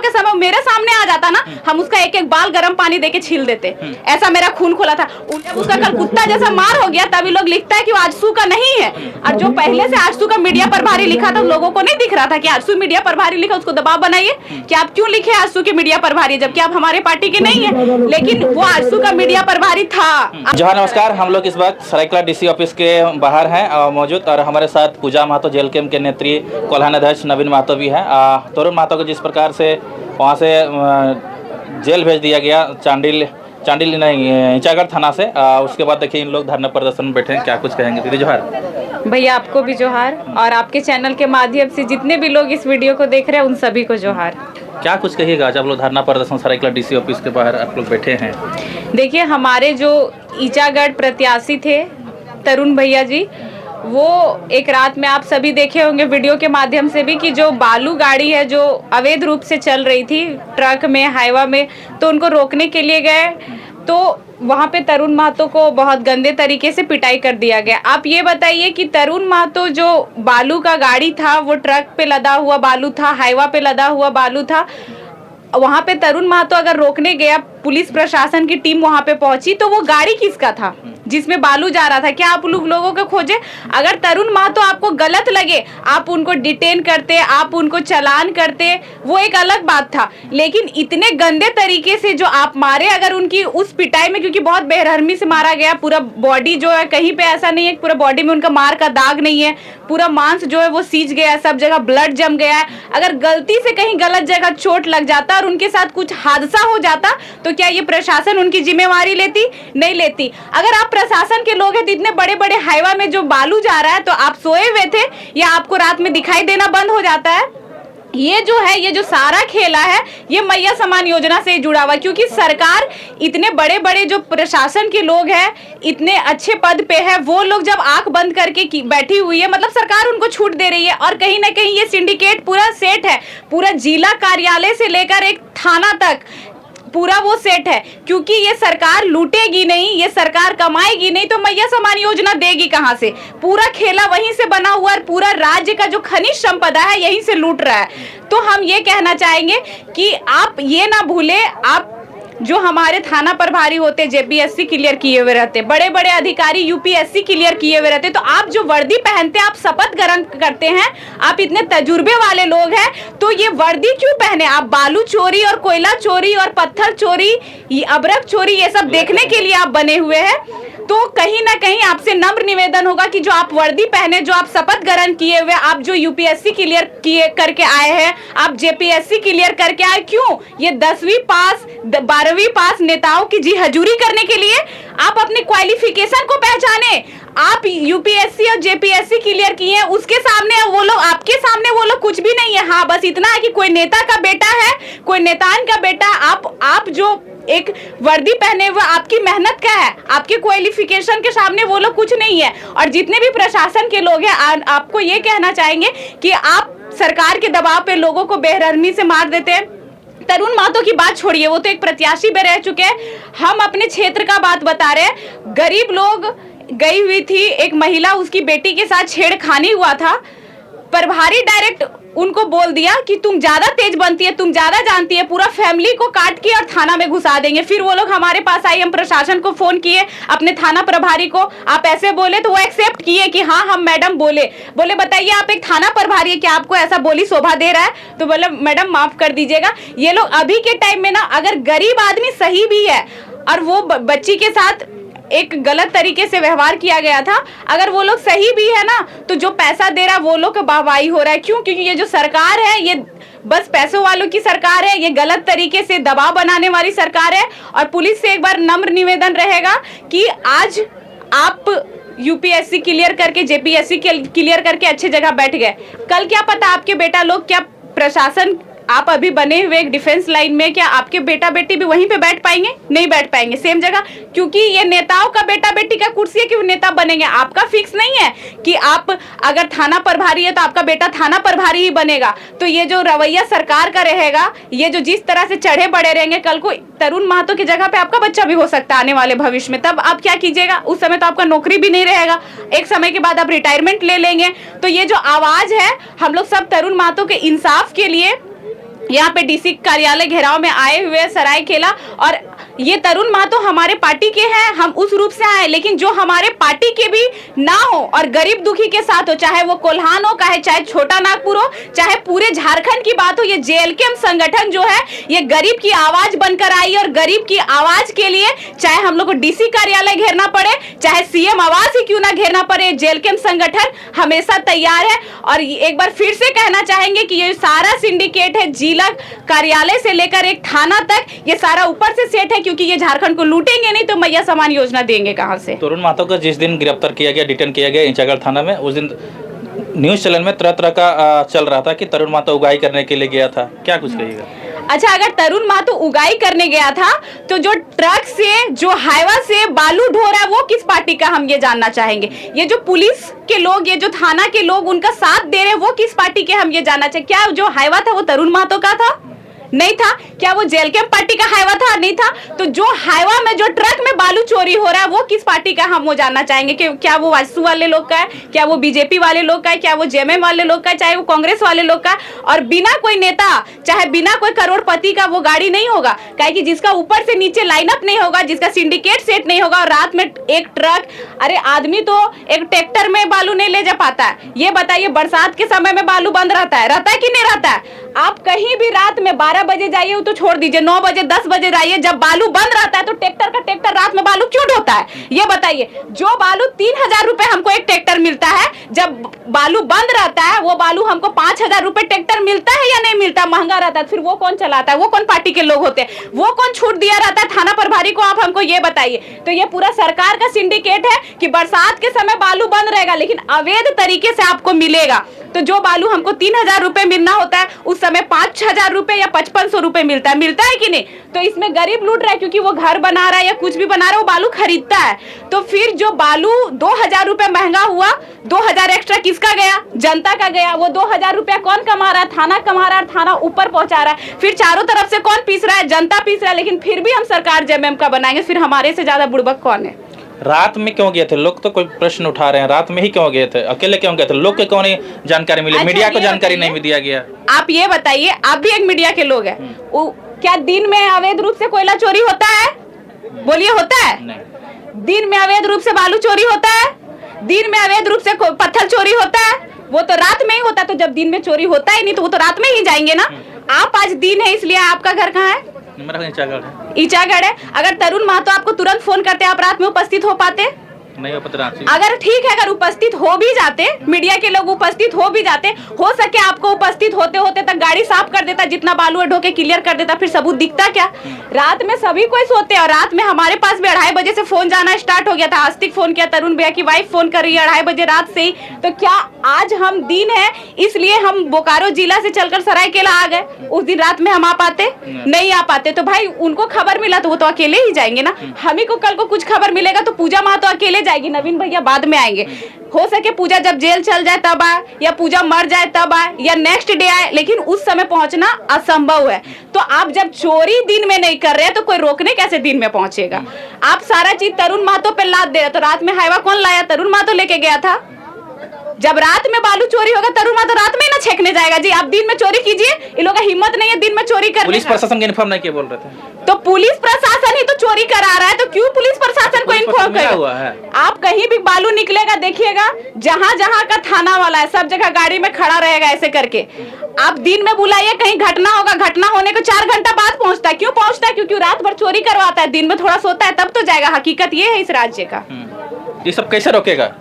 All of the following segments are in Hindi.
के समय मेरे सामने आ जाता ना, हम उसका एक एक बाल गर्म पानी देके छील देते। ऐसा मेरा खून खोला था। उसका कल कुत्ता जैसा मार हो गया, तभी लोग लिखता है कि वो आजसू का नहीं है। और जो पहले से आजसू का मीडिया प्रभारी लिखा था, लोगों को नहीं दिख रहा था कि आजसू मीडिया प्रभारी लिखा, उसको दबाव बनाइए कि आप क्यों लिखे आजसू के मीडिया प्रभारी, जबकि आप हमारे पार्टी के नहीं है, लेकिन वो आजसू का मीडिया प्रभारी था। जोहार, नमस्कार। हम लोग इस वक्त सरायकला डीसी ऑफिस के बाहर हैं मौजूद, और हमारे साथ पूजा महतो जेल कैंप के नेत्री कोल्हान अध्यक्ष नवीन महतो भी हैं। तरुण महतो को जिस प्रकार से वहाँ से जेल भेज दिया गया, चांडिल नहीं, ईचागढ़ थाना से, उसके बाद देखिए इन लोग धरना प्रदर्शन में बैठे हैं। क्या कुछ कहेंगे? दीदी जोहार। भैया आपको भी जोहार, और आपके चैनल के माध्यम से जितने भी लोग इस वीडियो को देख रहे हैं उन सभी को जोहार। क्या कुछ कहिएगा जब लोग धरना प्रदर्शन सरायकला डीसी ऑफिस के बाहर आप लोग बैठे हैं? देखिए, हमारे जो ईचागढ़ प्रत्याशी थे तरुण भैया जी, वो एक रात में आप सभी देखे होंगे वीडियो के माध्यम से भी कि जो बालू गाड़ी है जो अवैध रूप से चल रही थी ट्रक में, हाईवा में, तो उनको रोकने के लिए गए तो वहाँ पे तरुण महतो को बहुत गंदे तरीके से पिटाई कर दिया गया। आप ये बताइए कि तरुण महतो जो बालू का गाड़ी था, वो ट्रक पे लदा हुआ बालू था, हाईवा पे लदा हुआ बालू था, वहाँ पे तरुण महतो अगर रोकने गया, पुलिस प्रशासन की टीम वहाँ पे पहुंची, तो वो गाड़ी किसका था जिसमें बालू जा रहा था? क्या आप लोगों को खोजे? अगर तरुण महतो आपको गलत लगे, आप उनको डिटेन करते, आप उनको चालान करते, वो एक अलग बात था। लेकिन इतने गंदे तरीके से जो आप मारे, अगर उनकी उस पिटाई में, क्योंकि बहुत बेरहमी से मारा गया, पूरा बॉडी जो है, कहीं पे ऐसा नहीं है पूरा बॉडी में उनका मार का दाग नहीं है, पूरा मांस जो है वो सीज गया, सब जगह ब्लड जम गया है। अगर गलती से कहीं गलत जगह चोट लग जाता और उनके साथ कुछ हादसा हो जाता, तो क्या ये प्रशासन उनकी जिम्मेवारी लेती? नहीं लेती। अगर आप प्रशासन के लोग हैं तो इतने बड़े बड़े हाईवा में जो बालू जा रहा है, तो आप सोए हुए थे या आपको रात में दिखाई देना बंद हो जाता है? ये जो है, ये जो सारा खेला है, ये मैया समान योजना से जुड़ा हुआ, क्योंकि सरकार इतने बड़े बड़े जो प्रशासन के लोग हैं, इतने अच्छे पद पे है, वो लोग जब आंख बंद करके बैठी हुई है, मतलब सरकार उनको छूट दे रही है। और कहीं ना कहीं ये सिंडिकेट पूरा सेट है, पूरा जिला कार्यालय से लेकर एक थाना तक पूरा वो सेट है, क्योंकि ये सरकार लूटेगी नहीं, ये सरकार कमाएगी नहीं, तो मैया समान योजना देगी कहां से? पूरा खेला वहीं से बना हुआ, और पूरा राज्य का जो खनिज संपदा है यहीं से लूट रहा है। तो हम ये कहना चाहेंगे कि आप ये ना भूले, आप जो हमारे थाना प्रभारी होते, जेपीएससी क्लियर किए हुए रहते, बड़े बड़े अधिकारी यूपीएससी क्लियर किए हुए रहते, तो आप जो वर्दी पहनते, आप शपथ ग्रहण करते हैं, आप इतने तजुर्बे वाले लोग हैं, तो ये वर्दी क्यों पहने? आप बालू चोरी और कोयला चोरी और पत्थर चोरी, अबरक चोरी, ये सब देखने के लिए आप बने हुए हैं। तो कहीं ना कहीं आपसे नम्र निवेदन होगा कि जो आप वर्दी पहने, जो आप शपथ ग्रहण किए हुए, आप जो यूपीएससी क्लियर किए करके आए हैं, आप जेपीएससी क्लियर करके आए, क्यों? ये 10वीं पास 12वीं पास नेताओं की जी हजूरी करने के लिए? आप अपने क्वालिफिकेशन को पहचाने। आप यूपीएससी और जेपीएससी क्लियर किए हैं, उसके सामने वो लोग, आपके सामने वो लोग कुछ भी नहीं है। हाँ, बस इतना है कि कोई नेता का बेटा है, कोई नेतान का बेटा। आप जो एक वर्दी पहने हुए, आपकी मेहनत क्या है? आपके क्वालिफिकेशन के सामने वो लोग कुछ नहीं है। और जितने भी प्रशासन के लोग हैं, आपको ये कहना चाहेंगे कि आप सरकार के दबाव पे लोगों को बेरहमी से मार देते हैं। तरुण महतो की बात छोड़िए, वो तो एक प्रत्याशी भी रह चुके हैं। हम अपने क्षेत्र का बात बता रहे हैं। गरीब लोग गई हुई थी, एक महिला, उसकी बेटी के साथ छेड़खानी हुआ था, प्रभारी डायरेक्ट उनको बोल दिया कि तुम ज्यादा तेज बनती है, तुम ज्यादा जानती है, पूरा फैमिली को काट के और थाना में घुसा देंगे। फिर वो लोग हमारे पास आई, हम प्रशासन को फोन किए, अपने थाना प्रभारी को, आप ऐसे बोले, तो वो एक्सेप्ट किए कि हाँ हम मैडम बोले बताइए आप एक थाना प्रभारी है, क्या आपको ऐसा बोली शोभा दे रहा है? तो बोले मैडम माफ कर दीजिएगा। ये लोग अभी के टाइम में ना, अगर गरीब आदमी सही भी है और वो बच्ची के साथ एक गलत तरीके से व्यवहार किया गया था, अगर वो लोग सही भी है ना, तो जो पैसा दे रहा है वो लोग का वाहवाही हो रहा है। क्यों? क्योंकि ये जो सरकार है, ये बस पैसों वालों की सरकार है, ये गलत तरीके से दबाव बनाने वाली सरकार है। और पुलिस से एक बार नम्र निवेदन रहेगा कि आज आप यूपीएससी क्लियर करके, जेपीएससी क्लियर करके अच्छे जगह बैठ गए, कल क्या पता आपके बेटा लोग, क्या प्रशासन, आप अभी बने हुए एक डिफेंस लाइन में, क्या आपके बेटा बेटी भी वहीं पे बैठ पाएंगे? नहीं बैठ पाएंगे सेम जगह, क्योंकि ये नेताओं का बेटा बेटी का कुर्सी है कि वो नेता बनेंगे। आपका फिक्स नहीं है कि आप अगर थाना प्रभारी है तो आपका बेटा थाना प्रभारी ही बनेगा। तो ये जो रवैया सरकार का रहेगा, ये जो जिस तरह से चढ़े बढ़े रहेंगे, कल को तरुण महतो की जगह पे आपका बच्चा भी हो सकता है आने वाले भविष्य में, तब आप क्या कीजिएगा? उस समय तो आपका नौकरी भी नहीं रहेगा, एक समय के बाद आप रिटायरमेंट ले लेंगे। तो ये जो आवाज है, हम लोग सब तरुण महतो के इंसाफ के लिए यहाँ पे डीसी कार्यालय घेराव में आए हुए सरायकेला। और ये तरुण महतो हमारे पार्टी के हैं, हम उस रूप से आए, लेकिन जो हमारे पार्टी के भी ना हो और गरीब दुखी के साथ हो, चाहे वो कोल्हान हो, चाहे छोटा नागपुर हो, चाहे पूरे झारखंड की बात हो, ये जेएलकेएम संगठन जो है ये गरीब की आवाज बनकर आई। और गरीब की आवाज के लिए चाहे हम लोग को डीसी कार्यालय घेरना पड़े, चाहे सीएम आवास ही क्यों ना घेरना पड़े, जेएलकेएम संगठन हमेशा तैयार है। और एक बार फिर से कहना चाहेंगे कि ये सारा सिंडिकेट है, जिला कार्यालय से लेकर एक थाना तक, ये सारा ऊपर से सेट है, क्योंकि ये झारखंड को लूटेंगे नहीं तो मैया समान योजना देंगे कहां से। तरुण महतो को जिस दिन गिरफ्तार किया गया, डिटेन किया गया ईचागढ़ थाना में, उस दिन न्यूज चैनल में तरह तरह का चल रहा था कि तरुण महतो उगाई करने के लिए गया था, क्या कुछ कहिएगा? अच्छा, अगर तरुण महतो उगाई करने गया था तो जो ट्रक से, जो हाईवा से बालू ढो रहा है वो किस पार्टी का, हम ये जानना चाहेंगे। ये जो पुलिस के लोग, ये जो थाना के लोग उनका साथ दे रहे हैं वो किस पार्टी के, हम ये जानना चाहिए। क्या जो हाईवा था वो तरुण महतो का था? नहीं था। क्या वो जेएलकेएम पार्टी का हाईवा था? नहीं था। तो जो हाईवा में, जो ट्रक में बालू चोरी हो रहा है वो किस पार्टी का, हम वो जानना चाहेंगे कि क्या वो वासु वाले लोग का है, क्या वो बीजेपी वाले लोग का है, क्या वो जेएमएम वाले लोग का है, चाहे वो कांग्रेस वाले लोग का। और बिना कोई नेता, चाहे बिना कोई करोड़पति का वो गाड़ी नहीं होगा, क्या कि जिसका ऊपर से नीचे लाइनअप नहीं होगा, जिसका सिंडिकेट सेट नहीं होगा, और रात में एक ट्रक, अरे आदमी तो एक ट्रैक्टर में बालू नहीं ले जा पाता है। ये बताइए, बरसात के समय में बालू बंद रहता है कि नहीं रहता है? आप कहीं भी रात में 12 बजे जाइए तो छोड़ दीजिए, 9 बजे 10 बजे जाइए, जब बालू बंद रहता है तो ट्रैक्टर रात में बालू क्यों ढोता है? ये बताइए। जो बालू 3000 रुपए हमको एक ट्रैक्टर मिलता है, जब बालू बंद रहता है वो बालू हमको 5000 रुपए ट्रैक्टर मिलता है या नहीं मिलता? महंगा रहता है। फिर वो कौन चलाता है? वो कौन पार्टी के लोग होते हैं? वो कौन छूट दिया रहता है थाना प्रभारी को? आप हमको ये बताइए। तो ये पूरा सरकार का सिंडिकेट है कि बरसात के समय बालू बंद रहेगा लेकिन अवैध तरीके से आपको मिलेगा। तो जो बालू हमको 3000 रुपए मिलना होता है उस समय 5000 रुपए या 5500 रुपए मिलता है कि नहीं? तो इसमें गरीब लूट रहा है, क्योंकि वो घर बना रहा है या कुछ भी बना रहा है, वो बालू खरीदता है। तो फिर जो बालू 2000 रुपए महंगा हुआ, 2000 एक्स्ट्रा किसका गया? जनता का गया। वो 2000 रुपया कौन कमा रहा है? थाना कमा रहा है, थाना ऊपर पहुंचा रहा है। फिर चारों तरफ से कौन पीस रहा है? जनता पीस रहा है। लेकिन फिर भी हम सरकार जेएमएम का बनाएंगे, फिर हमारे से ज्यादा बुड़बक कौन है? रात में क्यों गए थे लोग? तो कोई प्रश्न उठा रहे हैं, रात में ही क्यों गए थे? अकेले क्यों गए थे? लोग के कौन जानकारी मिली? अच्छा, मीडिया को जानकारी नहीं दिया गया? आप ये बताइए, आप भी एक मीडिया के लोग हैं, क्या दिन में अवैध रूप से कोयला चोरी होता है? बोलिए, होता है? नहीं। दिन में अवैध रूप से बालू चोरी होता है? दिन में अवैध रूप से पत्थर चोरी होता है? वो तो रात में ही होता है। तो जब दिन में चोरी होता ही नहीं तो वो तो रात में ही जाएंगे ना। आप आज दिन है इसलिए, आपका घर कहाँ है? मेरा ईचागढ़ है। ईचागढ़ है। अगर तरुण महतो आपको तुरंत फोन करते, आप रात में उपस्थित हो पाते? नहीं हो पाते। अगर ठीक है, अगर उपस्थित हो भी जाते, मीडिया के लोग उपस्थित हो भी जाते, हो सके आपको उपस्थित होते होते तक गाड़ी साफ कर देता, जितना बालू है ढो के क्लियर कर देता, फिर सबूत दिखता क्या? रात में सभी कोई सोते हैं। और रात में हमारे पास भी 2:30 बजे से फोन जाना स्टार्ट हो गया था। आस्तिक फोन किया, तरुण भैया की वाइफ फोन कर रही है 2:30 बजे रात से ही। तो क्या आज हम दिन है इसलिए हम बोकारो जिला से चलकर सरायकेला आ गए? उस दिन रात में हम आ पाते? नहीं आ पाते। तो भाई उनको खबर मिला तो वो तो अकेले ही जाएंगे ना। हम ही को कल को कुछ खबर मिलेगा तो पूजा महतो अकेले जाएगी, नवीन भैया बाद में आएंगे। हो सके पूजा जब जेल चल जाए तब आए, या पूजा मर जाए तब आए, या नेक्स्ट डे आए, लेकिन उस समय पहुंचना असंभव है। तो आप जब चोरी दिन में नहीं कर रहे तो कोई रोकने कैसे दिन में पहुंचेगा? आप सारा चीज तरुण महतो पे लाद दे रहे। तो रात में हाईवा कौन लाया? तरुण महतो लेके गया था। जब रात में बालू चोरी होगा तरुण महतो रात में ही ना छेकने जाएगा जी। आप दिन में चोरी कीजिए, इन लोगों का हिम्मत नहीं है दिन में चोरी करने का। पुलिस प्रशासन को इन्फॉर्म नहीं किया बोल रहे थे। तो पुलिस प्रशासन ही तो चोरी करा रहा है, तो क्यों पुलिस प्रशासन को इन्फॉर्म करेगा? आप कहीं भी बालू निकलेगा देखिएगा, जहां जहां का थाना वाला है सब जगह गाड़ी में खड़ा रहेगा ऐसे करके। आप दिन में बुलाइए, कहीं घटना होगा, घटना होने को 4 घंटा बाद पहुंचता है। क्यों पहुंचता है? क्योंकि रात भर चोरी करवाता है, दिन में थोड़ा सोता है तब तो जाएगा। हकीकत ये है इस राज्य का। ये सब कैसे रोकेगा?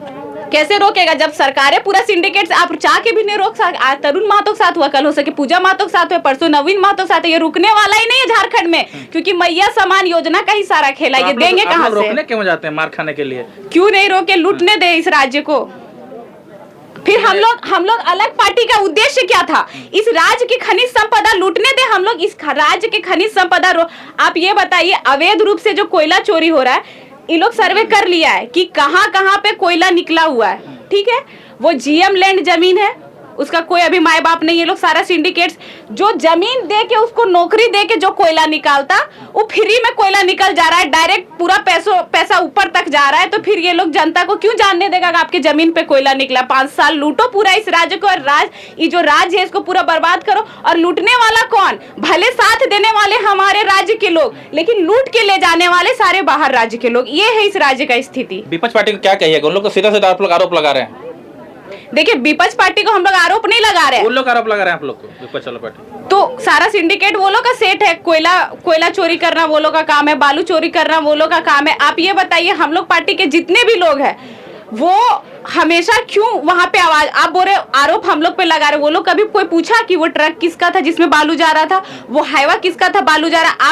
कैसे रोकेगा? जब सरकारें पूरा सिंडिकेट, आप चाह के भी नहीं रोक सकते। आज तरुण महतो के साथ हुआ, कल हो सके पूजा महतो के साथ हुआ, परसों नवीन महतो के साथ। ये रुकने वाला ही नहीं है झारखंड में, क्योंकि मैया समान योजना का ही सारा खेला। ये देंगे कहाँ से? रोकने क्यों जाते हैं मार खाने के लिए? क्यों नहीं रोके? लूटने दे इस राज्य को। फिर हम लोग अलग पार्टी का उद्देश्य क्या था? इस राज्य की खनिज संपदा लूटने दे। हम लोग इस राज्य की खनिज संपदा आप ये बताइए, अवैध रूप से जो कोयला चोरी हो रहा है, इन लोग सर्वे कर लिया है कि कहां कहां पे कोयला निकला हुआ है। ठीक है, वो जीएम लैंड जमीन है, उसका कोई अभी माए बाप नहीं। ये लोग सारा सिंडिकेट्स जो जमीन दे के उसको नौकरी दे के जो कोयला निकालता वो फ्री में कोयला निकल जा रहा है, डायरेक्ट पूरा पैसा ऊपर तक जा रहा है। तो फिर ये लोग जनता को क्यों जानने देगा कि आपके जमीन पे कोयला निकला। 5 साल लूटो पूरा इस राज्य को, और ये जो राज्य है इसको पूरा बर्बाद करो। और लूटने वाला कौन? भले साथ देने वाले हमारे राज्य के लोग, लेकिन लूट के ले जाने वाले सारे बाहर राज्य के लोग। ये है इस राज्य का स्थिति। विपक्ष पार्टी को क्या कहिएगा? उन लोग को सीधा सीधा आप लोग आरोप लगा रहे हैं। देखिए, विपक्ष पार्टी को हम लोग आरोप नहीं लगा रहे हैं, उन लोग आरोप लगा रहे हैं आप लोग को, विपक्ष वाला पार्टी। तो सारा सिंडिकेट वो लोग का सेट है। कोयला चोरी करना वो लोग का काम है, बालू चोरी करना वो लोग का काम है। आप ये बताइए, हम लोग पार्टी के जितने भी लोग हैं वो हमेशा क्यों वहां पे आवाज, आप बोल रहे आरोप हम लोग पे लगा रहे। वो लोग कभी कोई पूछा कि वो ट्रक किसका था जिसमें बालू जा रहा था, वो हाईवा किसका था बालू जा रहा?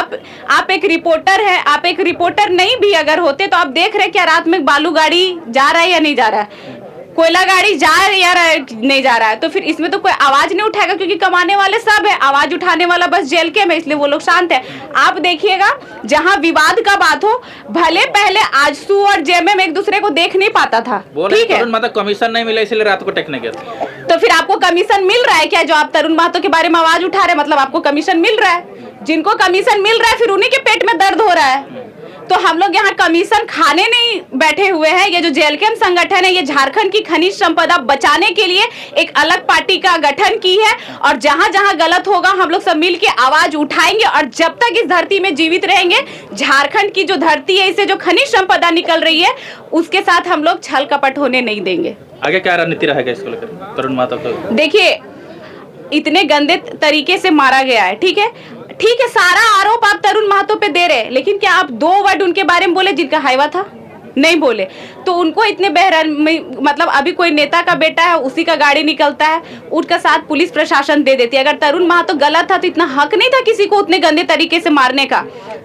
आप एक रिपोर्टर है, आप एक रिपोर्टर नहीं भी अगर होते तो आप देख रहे क्या रात में बालू गाड़ी जा रहा है या नहीं जा रहा है, कोयला गाड़ी जा रहा है या नहीं जा रहा है? तो फिर इसमें तो कोई आवाज नहीं उठाएगा, क्योंकि कमाने वाले सब है, आवाज उठाने वाला बस जेल के में, इसलिए वो लोग शांत है। आप देखिएगा जहां विवाद का बात हो, भले पहले आजसू और जेएमएम एक दूसरे को देख नहीं पाता था, ठीक है, मतलब कमीशन नहीं मिला इसलिए रात को टेकने गया था। तो फिर आपको कमीशन मिल रहा है क्या? जो आप तरुण महतो के बारे में आवाज उठा रहे, मतलब आपको कमीशन मिल रहा है? जिनको कमीशन मिल रहा है फिर उन्हीं के पेट में दर्द हो रहा है। तो हम लोग यहाँ कमीशन खाने नहीं बैठे हुए हैं। ये जो जेएलकेएम संगठन है, ये झारखंड की खनिज संपदा बचाने के लिए एक अलग पार्टी का गठन की है, और जहां जहां गलत होगा हम लोग सब मिल के आवाज उठाएंगे। और जब तक इस धरती में जीवित रहेंगे, झारखंड की जो धरती है, इसे जो खनिज संपदा निकल रही है, उसके साथ हम लोग छल कपट होने नहीं देंगे। आगे क्या रणनीति रहेगा इसको लेकर तरुण महतो को? देखिए, इतने गंदे तरीके से मारा गया है, ठीक है, सारा आरोप आप तरुण महतो पे दे रहे हैं, लेकिन क्या आप 2 वर्ड उनके बारे में बोले जिनका हाईवा था? नहीं बोले। तो उनको इतने मतलब अभी कोई नेता का बेटा है, उसी का गाड़ी निकलता है, उसका साथ पुलिस प्रशासन दे देती है। अगर तरुण महतो गलत था तो इतना हक नहीं था किसी को उतने गंदे तरीके से मारने का।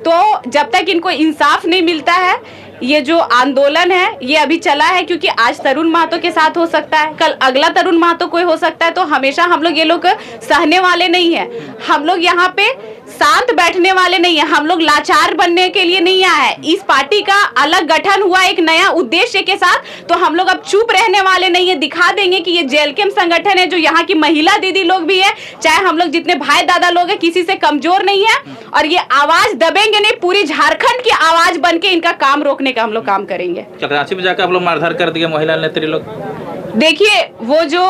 तो जब तक इनको इंसाफ नहीं मिलता है, ये जो आंदोलन है ये अभी चला है, क्योंकि आज तरुण महतो के साथ हो सकता है, कल अगला तरुण महतो कोई हो सकता है। तो हमेशा हम लोग ये लोग सहने वाले नहीं है, हम लोग यहाँ पे शांत बैठने वाले नहीं है, हम लोग लाचार बनने के लिए नहीं आए हैं। इस पार्टी का अलग गठन हुआ एक नया उद्देश्य के साथ, तो हम लोग अब चुप रहने वाले नहीं है। दिखा देंगे कि ये जेएलकेएम संगठन है, जो यहाँ की महिला दीदी लोग भी है, चाहे हम लोग जितने भाई दादा लोग हैं, किसी से कमजोर नहीं है। और ये आवाज दबेंगे नहीं, पूरी झारखंड की आवाज बन के इनका काम रोकने का हम लोग काम करेंगे। रांची में जाकर आप लोग मारधार कर दिए महिला नेत्री लोग? देखिए, वो जो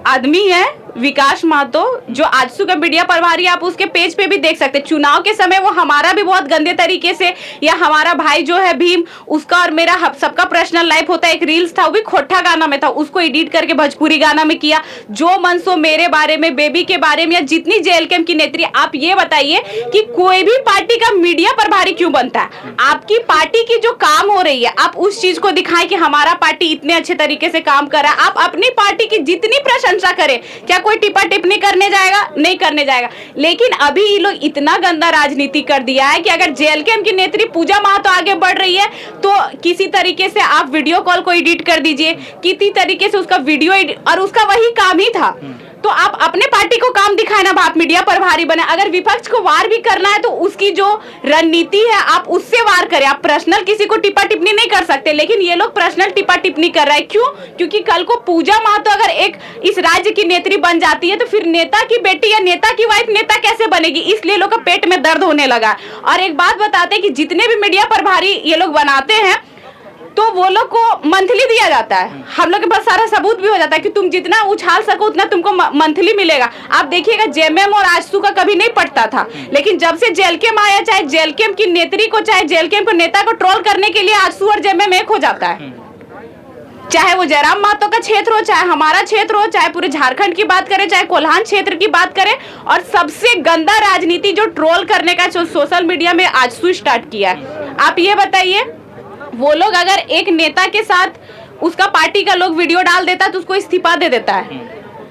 आदमी है विकास महतो, जो आजसू का मीडिया प्रभारी, आप उसके पेज पे भी देख सकते हैं। चुनाव के समय वो हमारा भी बहुत गंदे तरीके से, या हमारा भाई जो है भीम, उसका और मेरा सबका पर्सनल लाइफ होता है, एक रील्स था, वो भी खोटा गाना में था, उसको एडिट करके भोजपुरी गाना में किया। जो मन सो मेरे बारे में, बेबी के बारे में, या जितनी जेएलकेएम की नेत्री, आप ये बताइए कि कोई भी पार्टी का मीडिया प्रभारी क्यों बनता है? आपकी पार्टी की जो काम हो रही है, आप उस चीज को दिखाएं कि हमारा पार्टी इतने अच्छे तरीके से काम कर रहा है। आप अपनी पार्टी की जितनी प्रशंसा करें, क्या कोई टिप्पा टिप्पणी करने जाएगा? नहीं करने जाएगा। लेकिन अभी ये लोग इतना गंदा राजनीति कर दिया है कि अगर जेएलकेएम की नेत्री पूजा महतो आगे बढ़ रही है, तो किसी तरीके से आप वीडियो कॉल को एडिट कर दीजिए, किसी तरीके से उसका वीडियो, और उसका वही काम ही था। तो आप अपने पार्टी को काम दिखाए ना, आप मीडिया प्रभारी बने। अगर विपक्ष को वार भी करना है तो उसकी जो रणनीति है आप उससे वार करें। आप पर्सनल किसी को टिप्पा टिप्पणी नहीं कर सकते, लेकिन ये लोग पर्सनल टिप्पा टिप्पणी कर रहे हैं। क्यों? क्योंकि कल को पूजा महतो अगर एक इस राज्य की नेत्री बन जाती है, तो फिर नेता की बेटी या नेता की वाइफ नेता कैसे बनेगी? इसलिए लोग का पेट में दर्द होने लगा। और एक बात बताते हैं कि जितने भी मीडिया प्रभारी ये लोग बनाते हैं, तो वो लोग को मंथली दिया जाता है। हम लोग के पास सारा सबूत भी हो जाता है कि तुम जितना उछाल सको उतना तुमको मंथली मिलेगा। आप देखिएगा, जेएमएम और आजसू का कभी नहीं पटता था, लेकिन जब से जेएलकेएम आया, चाहे जेएलकेएम की नेत्री को, चाहे जेएलकेएम को नेता को ट्रोल करने के लिए आजसू और जेएमएम एक हो जाता है। चाहे वो जयराम महतो का क्षेत्र हो, चाहे हमारा क्षेत्र हो, चाहे पूरे झारखंड की बात करें, चाहे कोल्हान क्षेत्र की बात करें। और सबसे गंदा राजनीति जो ट्रोल करने का जो सोशल मीडिया में आजसू स्टार्ट किया है। आप ये बताइए, वो लोग अगर एक नेता के साथ उसका पार्टी का लोग वीडियो डाल देता है तो उसको इस्तीफा दे देता है,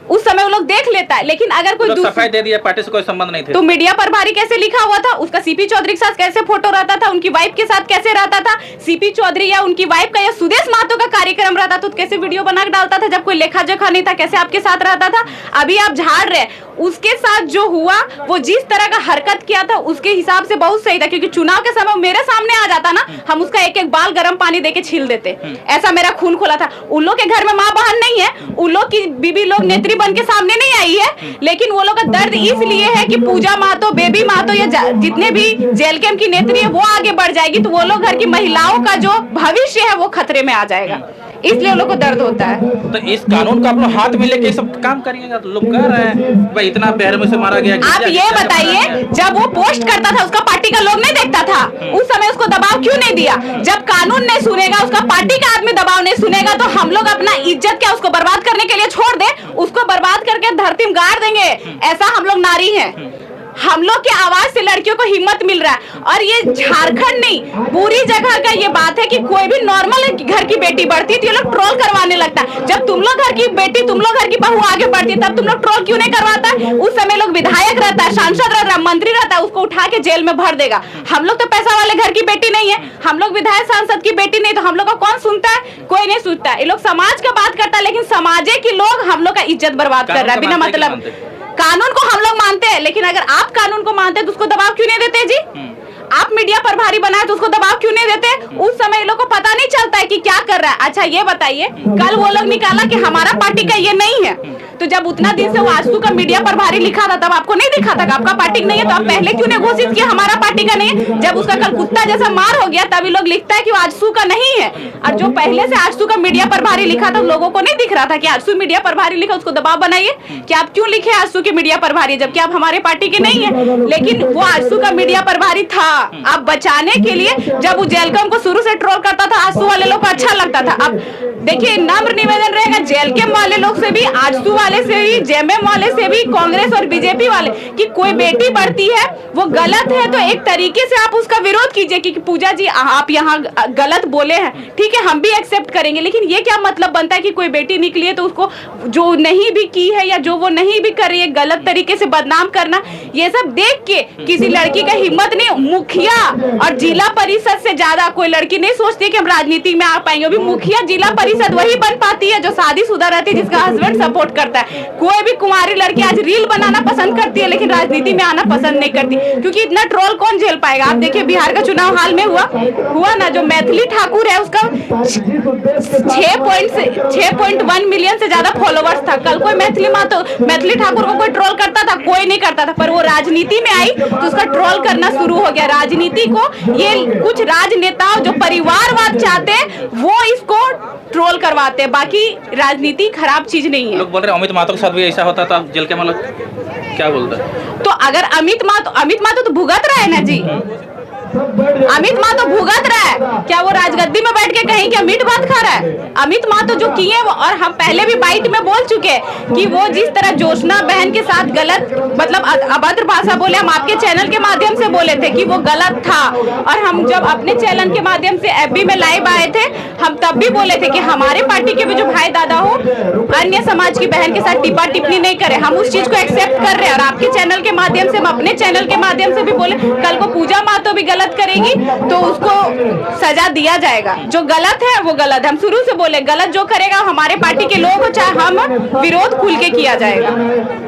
उस समय वो लोग देख लेता है। लेकिन अगर कोई सफाई दे दिया, पार्टी से कोई संबंध नहीं थे, तो मीडिया प्रभारी कैसे लिखा हुआ था, उसका सीपी चौधरी के साथ कैसे फोटो रहता था, उनकी वाइफ के साथ कैसे रहता था, सीपी चौधरी या उनकी वाइफ का या सुदेश महतो का कार्यक्रम रहता तो कैसे वीडियो बना के डालता था, जब कोई लेखा जोखा नहीं था, कैसे आपके साथ रहता था। अभी आप झाड़ रहे, उसके साथ जो हुआ, वो जिस तरह का हरकत किया था उसके हिसाब से बहुत सही था, क्योंकि चुनाव के समय मेरे सामने आ जाता ना, हम उसका एक एक बाल गर्म पानी देके छील देते। ऐसा मेरा खून खोला था। उन लोग के घर में माँ बहन नहीं है, उन लोग की बीबी लोग नेत्री बन के सामने नहीं आई है, लेकिन वो लोग का दर्द इसलिए है कि पूजा महतो, बेबी महतो, ये जितने भी जेल कैंप की नेत्री है वो आगे बढ़ जाएगी तो वो लोग घर की महिलाओं का जो भविष्य है वो खतरे में आ जाएगा, इसलिए उन लोग को दर्द होता है। तो इस कानून को आप लोग हाथ में लेके सब काम करिएगा, तो लोग कह रहे हैं भाई इतना बेरहमी से मारा गया। आप ये बताइए, जब वो पोस्ट करता था उसका पार्टी का लोग नहीं देखता था, उस समय उसको दबाव क्यों नहीं दिया? जब कानून नहीं सुनेगा, उसका पार्टी का आदमी दबाव नहीं सुनेगा, तो हम लोग अपना इज्जत क्या उसको बर्बाद करने के लिए छोड़ दे? उसको बर्बाद करके धरती में गाड़ देंगे, ऐसा हम लोग नारी हैं। हम लोग के आवाज से लड़कियों को हिम्मत मिल रहा है, और ये झारखंड नहीं पूरी जगह का ये बात है कि कोई भी नॉर्मल घर की बेटी बढ़ती है तो ये लोग ट्रोल करवाने लगता है। जब तुम लोग घर की बेटी, तुम लोग घर की बहू आगे बढ़ती है तब तुम लोग ट्रोल क्यों नहीं करवाता? उस समय लोग विधायक रहता है, सांसद रहता है, मंत्री रहता है, उसको उठा के जेल में भर देगा। हम लोग तो पैसा वाले घर की बेटी नहीं है, हम लोग विधायक सांसद की बेटी नहीं, तो हम लोग का कौन सुनता है? कोई नहीं सुनता है। ये लोग समाज का बात करता है, लेकिन समाजे के लोग हम लोग का इज्जत बर्बाद कर रहा है बिना मतलब। कानून को हम लोग मानते हैं, लेकिन अगर आप कानून को मानते हैं तो उसको दबाव क्यों नहीं देते जी? आप मीडिया प्रभारी बनाए तो उसको दबाव क्यों नहीं देते? उस समय इन लोग को पता नहीं चलता है कि क्या कर रहा है। अच्छा ये बताइए, कल वो लोग निकाला कि हमारा पार्टी का ये नहीं है, तो जब उतना दिन से वो आजसू का मीडिया प्रभारी लिखा था तब आपको नहीं दिखा था कि आपका पार्टी नहीं है? तो आप पहले क्यों नहीं घोषित किया हमारा पार्टी का नहीं है? जब उसका कल कुत्ता जैसा मार हो गया तभी लोग लिखता है कि वो आजसू का नहीं है, और जो पहले से आजसू का मीडिया प्रभारी लिखा था लोगों को नहीं दिख रहा था कि आजसू मीडिया प्रभारी लिखा, उसको दबाव बनाइए कि आप क्यों लिखे आजसू के मीडिया प्रभारी जबकि आप हमारे पार्टी के नहीं है। लेकिन वो आजसू का मीडिया प्रभारी था, आप बचाने के लिए जब वो जेलकम को शुरू से ट्रोल करता था, आजसू वाले लोग को अच्छा लगता था। अब देखिए, नम्र निवेदन रहेगा जेलकम वाले लोग से भी, आजसू वाले से भी, जेएमएम वाले से भी, कांग्रेस और बीजेपी वाले, कि कोई बेटी बढ़ती है वो गलत है तो एक तरीके से आप उसका विरोध कीजिए कि पूजा जी आप यहाँ गलत बोले हैं, ठीक है हम भी एक्सेप्ट करेंगे, लेकिन ये क्या मतलब बनता है कि कोई बेटी निकली है तो उसको जो नहीं भी की है या जो वो नहीं भी कर रही है गलत तरीके से बदनाम करना? ये सब देख के किसी लड़की का हिम्मत नहीं। मुखिया और जिला परिषद से ज्यादा कोई लड़की नहीं सोचती है कि हम राजनीति में आ पाएंगे। अभी मुखिया जिला परिषद वही बन पाती है जो शादीशुदा रहती है, जिसका हस्बैंड सपोर्ट करता है। कोई भी कुंवारी लड़की आज रील बनाना पसंद करती है लेकिन राजनीति में आना पसंद नहीं करती, क्योंकि इतना ट्रोल कौन झेल पाएगा? आप देखिए बिहार का चुनाव हाल में हुआ ना, जो मैथिली ठाकुर है उसका 6.1 मिलियन से ज्यादा फॉलोवर्स था। कल कोई मैथिली ठाकुर को कोई ट्रोल करता था? कोई नहीं करता था, पर वो राजनीति में आई तो उसका ट्रोल करना शुरू हो गया। राजनीति को ये कुछ राजनेताओं जो परिवारवाद चाहते हैं वो इसको ट्रोल करवाते हैं, बाकी राजनीति खराब चीज नहीं है। लोग बोल रहे हैं अमित महतो के साथ भी ऐसा होता था, जेल के मतलब क्या बोलता है? तो अगर अमित महतो तो भुगत रहा है ना जी, अमित महतो भुगत रहा है क्या? वो राजगद्दी में बैठ के कहीं क्या मीट भात खा रहा है? अमित महतो जो किए वो, और हम पहले भी बाइट में बोल चुके हैं कि वो जिस तरह जोशना बहन के साथ गलत मतलब अभद्र भाषा बोले, हम आपके चैनल के माध्यम से बोले थे कि वो गलत था, और हम जब अपने चैनल के माध्यम से एफबी में लाइव आए थे हम तब भी बोले थे कि हमारे पार्टी के भी जो भाई दादा हो अन्य समाज की बहन के साथ टिप्पा टिप्पणी नहीं करे, हम उस चीज को एक्सेप्ट कर रहे हैं। और आपके चैनल के माध्यम से, हम अपने चैनल के माध्यम से भी बोले कल को पूजा महतो भी गलत करेगी तो उसको सजा दिया जाएगा। जो गलत है वो गलत है, हम शुरू से बोले गलत जो करेगा हमारे पार्टी के लोग हो चाहे हम, विरोध खुल के किया जाएगा।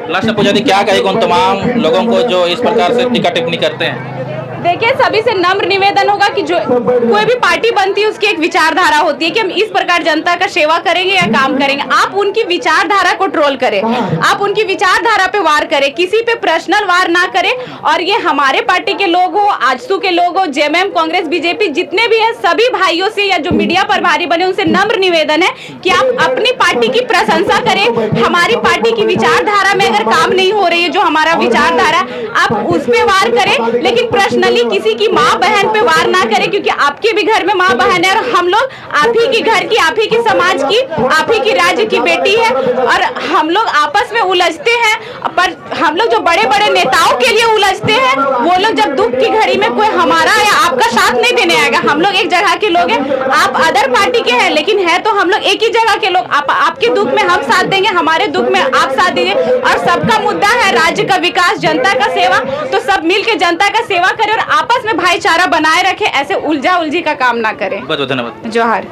लास्ट में पूजा दी क्या कहेगा उन तमाम लोगों को जो इस प्रकार से टीका टिप्पणी करते हैं? देखिए, सभी से नम्र निवेदन होगा कि जो कोई भी पार्टी बनती है उसकी एक विचारधारा होती है कि हम इस प्रकार जनता का सेवा करेंगे या काम करेंगे। आप उनकी विचारधारा को ट्रोल करें, आप उनकी विचारधारा पे वार करें, किसी पे पर्सनल वार ना करें। और ये हमारे पार्टी के लोग हो, आजसू के लोग हो, जेएमएम, कांग्रेस, बीजेपी जितने भी है सभी भाइयों से या जो मीडिया प्रभारी बने उनसे नम्र निवेदन है कि आप अपनी पार्टी की प्रशंसा करें। हमारी पार्टी की विचारधारा में अगर काम नहीं हो रही है जो हमारा विचारधारा, आप उस पे वार करें, लेकिन पर्सनली किसी की माँ बहन पे वार ना करें, क्योंकि आपके भी घर में माँ बहन है और हम लोग आप ही की घर की, आप ही की समाज की, आप ही की राज्य की बेटी है। और हम लोग आपस में उलझते हैं, पर हम लोग जो बड़े बड़े नेताओं के लिए उलझते हैं वो लोग जब दुख की घड़ी में कोई हमारा या आपका साथ नहीं देने आएगा। हम लोग एक जगह के लोग हैं, आप अदर पार्टी के हैं लेकिन है तो हम लोग एक ही जगह के लोग। आपके दुख में हम साथ देंगे, हमारे दुख में आप साथ दीजिए। और सबका मुद्दा है राज्य का विकास, जनता का सेवा, तो सब मिल के जनता का सेवा करें और आपस में भाईचारा बनाए रखे, ऐसे उलझा उलझी का काम ना करें। बहुत बहुत धन्यवाद। जोहार।